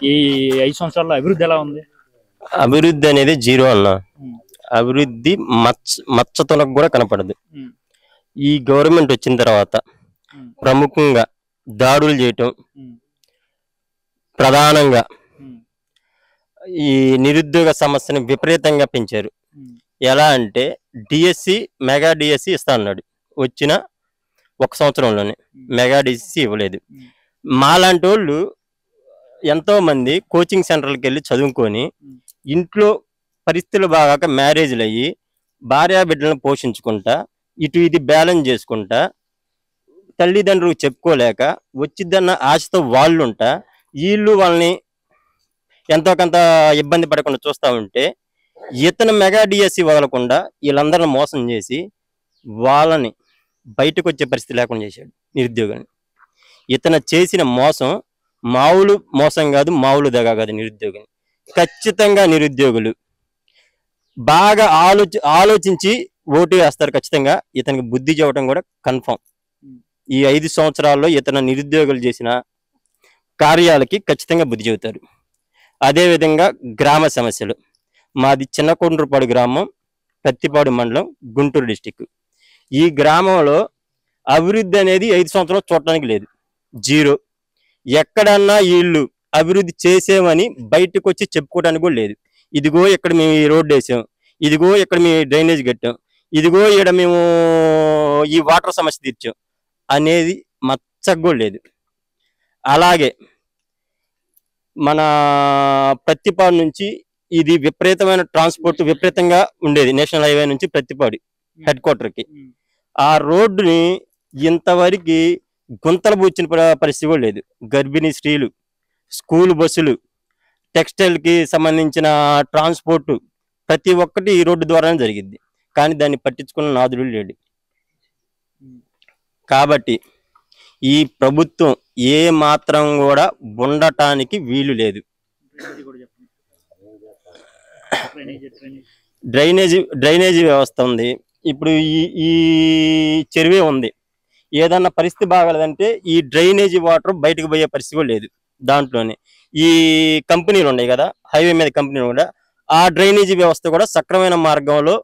ఈ 5 సంవత్సరాల్లో అభివృద్ధి ఎలా ఉంది? అభివృద్ధి అనేది జీరో అన్న. అభివృద్ధి మచ్చతోనకు కూడా కనపడదు. ఈ గవర్నమెంట్ వచ్చిన తర్వాత ప్రముఖంగా దాడులు చేయటం, ప్రధానంగా ఈ నిరుద్యోగ సమస్యను విపరీతంగా పెంచారు. ఎలా అంటే డిఎస్సి, మెగా డిఎస్సి ఇస్తా అన్నాడు. వచ్చిన 1 సంవత్సరంలోనే మెగా డిఎస్సి ఇవ్వలేదు. మాలాంటి వాళ్ళు ఎంతో మంది కోచింగ్ సెంటర్లకు వెళ్ళి చదువుకొని ఇంట్లో పరిస్థితులు బాగాక మ్యారేజ్లు అయ్యి భార్యా బిడ్డలను పోషించుకుంటా ఇటు ఇది బ్యాలెన్స్ చేసుకుంటా తల్లిదండ్రులకు చెప్పుకోలేక వచ్చిద్దన్న ఆశతో వాళ్ళు ఉంటా వీళ్ళు వాళ్ళని ఎంతో కొంత ఇబ్బంది పడకుండా చూస్తూ ఉంటే ఇతను మెగా డిఎస్సి వదలకుండా వీళ్ళందరిని మోసం చేసి వాళ్ళని బయటకు వచ్చే పరిస్థితి లేకుండా చేశాడు నిరుద్యోగాన్ని. ఇతను చేసిన మోసం మామూలు మోసం కాదు, మామూలు దగా కాదు. నిరుద్యోగిని ఖచ్చితంగా నిరుద్యోగులు బాగా ఆలోచించి ఓటు వేస్తారు. ఖచ్చితంగా ఇతనికి బుద్ధి చెప్పడం కూడా కన్ఫర్మ్. ఈ 5 సంవత్సరాల్లో ఇతను నిరుద్యోగులు చేసిన కార్యాలకి ఖచ్చితంగా బుద్ధి చెబుతారు. అదేవిధంగా గ్రామ సమస్యలు. మాది చిన్నకొండ్రుపాడు గ్రామం, ప్రత్తిపాడు మండలం, గుంటూరు డిస్టిక్. ఈ గ్రామంలో అభివృద్ధి అనేది 5 సంవత్సరాలు చూడటానికి లేదు, జీరో. ఎక్కడన్నా వీళ్ళు అభివృద్ధి చేసామని బయటకు వచ్చి చెప్పుకోవడానికి కూడా లేదు. ఇదిగో ఇక్కడ మేము ఈ రోడ్డు వేసాం, ఇదిగో ఇక్కడ మేము డ్రైనేజ్ కట్టాం, ఇదిగో ఇక్కడ మేము ఈ వాటర్ సమస్య తీర్చాం అనేది మచ్చకు కూడా లేదు. అలాగే మన ప్రత్తిపాడు నుంచి ఇది విపరీతమైన ట్రాన్స్పోర్ట్ విపరీతంగా ఉండేది. నేషనల్ హైవే నుంచి ప్రత్తిపాడు హెడ్ క్వార్టర్కి ఆ రోడ్డుని ఇంతవరకు గుంతలు పూడ్చిన పరిస్థితి కూడా లేదు. గర్భిణీ స్త్రీలు, స్కూల్ బస్సులు, టెక్స్టైల్కి సంబంధించిన ట్రాన్స్పోర్ట్ ప్రతి ఒక్కటి ఈ రోడ్డు ద్వారానే జరిగింది. కానీ దాన్ని పట్టించుకున్న నాదుడు లేడు. కాబట్టి ఈ ప్రభుత్వం ఏ మాత్రం కూడా ఉండటానికి వీలు లేదు. డ్రైనేజీ వ్యవస్థ ఉంది. ఇప్పుడు ఈ చెరువే ఉంది. ఏదన్నా పరిస్థితి బాగాలేదంటే ఈ డ్రైనేజీ వాటర్ బయటకు పోయే పరిస్థితి కూడా లేదు. దాంట్లోనే ఈ కంపెనీలు ఉన్నాయి కదా, హైవే మీద కంపెనీలు కూడా, ఆ డ్రైనేజీ వ్యవస్థ కూడా సక్రమైన మార్గంలో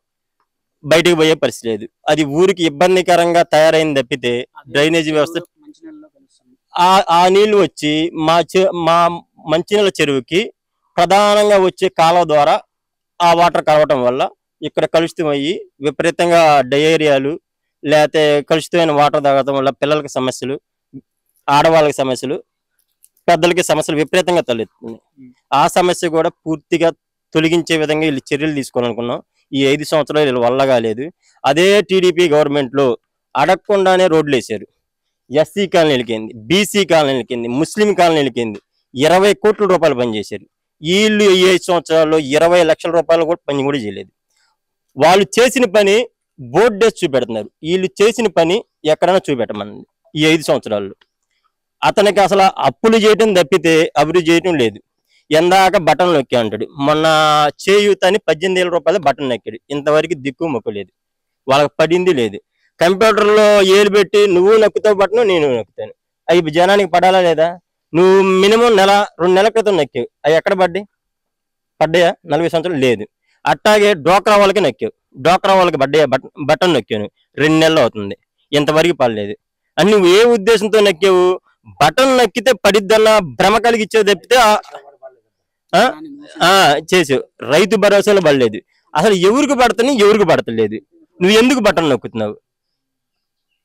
బయటకు పోయే పరిస్థితి లేదు. అది ఊరికి ఇబ్బందికరంగా తయారైంది తప్పితే డ్రైనేజీ వ్యవస్థ ఆ నీళ్లు వచ్చి మా మంచినీళ్ళ చెరువుకి ప్రధానంగా వచ్చే కాలువ ద్వారా ఆ వాటర్ కలవటం వల్ల ఇక్కడ కలుషితమయ్యి విపరీతంగా డయేరియాలు లేకపోతే కలుషితమైన వాటర్ తాగటం వల్ల పిల్లలకి సమస్యలు, ఆడవాళ్ళకి సమస్యలు, పెద్దలకి సమస్యలు విపరీతంగా తలెత్తుంది. ఆ సమస్య కూడా పూర్తిగా తొలగించే విధంగా వీళ్ళు చర్యలు తీసుకోవాలనుకున్నాం. ఈ 5 సంవత్సరాలు వీళ్ళ వల్ల కాలేదు. అదే టీడీపీ గవర్నమెంట్లో అడగకుండానే రోడ్లు వేసారు. ఎస్సీ కాలనీలకి, బీసీ కాలనీలకి, ముస్లిం కాలనీలకి 20 కోట్ల రూపాయలు పనిచేశారు. వీళ్ళు ఈ 5 సంవత్సరాల్లో 20 లక్షల రూపాయలు కూడా పని కూడా చేయలేదు. వాళ్ళు చేసిన పని బోర్డు వేసి చూపెడుతున్నారు. వీళ్ళు చేసిన పని ఎక్కడైనా చూపెట్టమనండి. ఈ 5 సంవత్సరాల్లో అతనికి అసలు అప్పులు చేయటం తప్పితే అభివృద్ధి చేయటం లేదు. ఎందాక బటన్ నొక్కి అంటాడు. మొన్న చేయూత అని 18,000 రూపాయలు బటన్ నొక్కాడు. ఇంతవరకు దిక్కు మొక్కలేదు, వాళ్ళకి పడింది లేదు. కంప్యూటర్లో ఏలు పెట్టి నువ్వు నొక్కుతావు బటన్, నేను నొక్కుతాను. అవి జనానికి పడాలా లేదా? నువ్వు మినిమం 2 నెలల క్రితం నొక్కావు, అవి ఎక్కడ పడ్డాయా? 40 సంవత్సరాలు లేదు. అట్టాగే డోక్రా వాళ్ళకి నొక్కావు, డోక్రా వాళ్ళకి పడ్డాయా? బటన్ నొక్కాను, 2 నెలలు అవుతుంది, ఇంతవరకు పడలేదు. అని నువ్వు ఏ ఉద్దేశంతో నొక్కావు? బటన్ నొక్కితే పడిద్దన్న భ్రమ కలిగిచ్చేది తప్పితే చేసావు. రైతు భరోసాలో పడలేదు. అసలు ఎవరికి పడతాని ఎవరికి పడతలేదు. నువ్వు ఎందుకు బటన్ నొక్కుతున్నావు?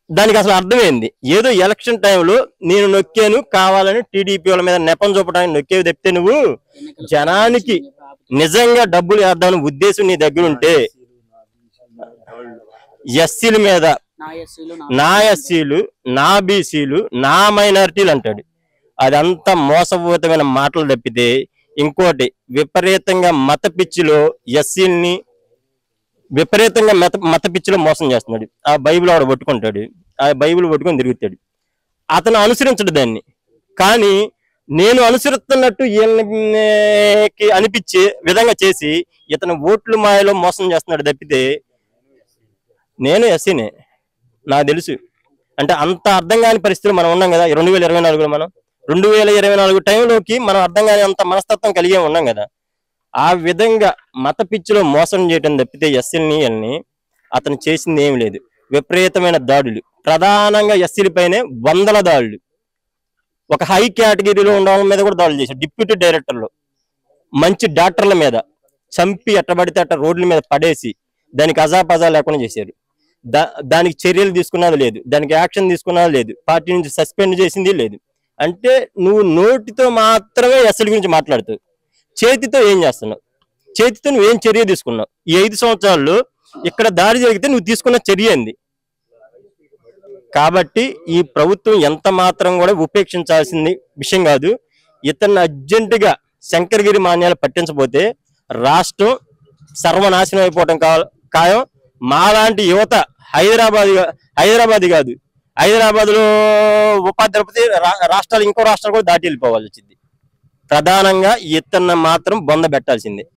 దానికి అసలు అర్థమైంది. ఏదో ఎలక్షన్ టైంలో నేను నొక్కాను కావాలని టీడీపీ వాళ్ళ మీద నెపం చూపడానికి నొక్కేవి తప్పితే నువ్వు జనానికి నిజంగా డబ్బులు వేద్దామని ఉద్దేశం నీ దగ్గర ఉంటే ఎస్సీల మీద, నా ఎస్సీలు, నా బీసీలు, నా మైనారిటీలు అంటాడు. అదంతా మోసపూరితమైన మాటలు తప్పితే ఇంకోటి విపరీతంగా మత పిచ్చిలో ఎస్సీల్ని విపరీతంగా మత పిచ్చిలో మోసం చేస్తున్నాడు. ఆ బైబిల్ ఆవిడ పట్టుకుంటాడు, ఆ బైబిల్ పట్టుకొని తిరుగుతాడు. అతను అనుసరించడు దాన్ని. కానీ నేను అనుసరిస్తున్నట్టు వీళ్ళకి అనిపించే విధంగా చేసి ఇతను ఓట్లు మాయలో మోసం చేస్తున్నాడు తప్పితే నేను ఎస్సీనే, నాకు తెలుసు. అంటే అంత అర్థం కాని పరిస్థితులు మనం ఉన్నాం కదా 2024లో. మనం 2024 టైంలోకి మనం అర్థం కాని అంత మనస్తత్వం కలిగే ఉన్నాం కదా. ఆ విధంగా మత పిచ్చిలో మోసం చేయడం తప్పితే ఎస్సీలని అతను చేసింది ఏమి లేదు. విపరీతమైన దాడులు, ప్రధానంగా ఎస్సీల పైనే వందల దాడులు. ఒక హై కేటగిరీలో ఉన్న వాళ్ళ మీద కూడా దాడులు చేశారు. డిప్యూటీ డైరెక్టర్లు, మంచి డాక్టర్ల మీద చంపి ఎట్టబడితే అట్ట రోడ్ల మీద పడేసి దానికి అజాపజా లేకుండా చేశారు. దానికి చర్యలు తీసుకున్నది లేదు, దానికి యాక్షన్ తీసుకున్నది లేదు, పార్టీ నుంచి సస్పెండ్ చేసింది లేదు. అంటే నువ్వు నోటితో మాత్రమే ఎస్సీల గురించి మాట్లాడుతావు, చేతితో ఏం చేస్తున్నావు? చేతితో నువ్వేం చర్య తీసుకున్నావు? ఈ 5 సంవత్సరాల్లో ఇక్కడ దాడి జరిగితే నువ్వు తీసుకున్న చర్య ఏంది? కాబట్టి ఈ ప్రభుత్వం ఎంత మాత్రం కూడా ఉపేక్షించాల్సింది విషయం కాదు. ఇతన్ని అర్జెంటుగా శంకరగిరి మాన్యాలు పట్టించబోతే రాష్ట్రం సర్వనాశనం అయిపోవటం ఖాయం. మాలాంటి యువత హైదరాబాద్ కాదు, హైదరాబాద్ లో ఉపాధ్యాయులపతి రాష్ట్రాలు, ఇంకో రాష్ట్రాలు కూడా దాటి వెళ్ళిపోవాల్సి వచ్చింది. ప్రధానంగా ఇతన్ని మాత్రం బొంద పెట్టాల్సిందే.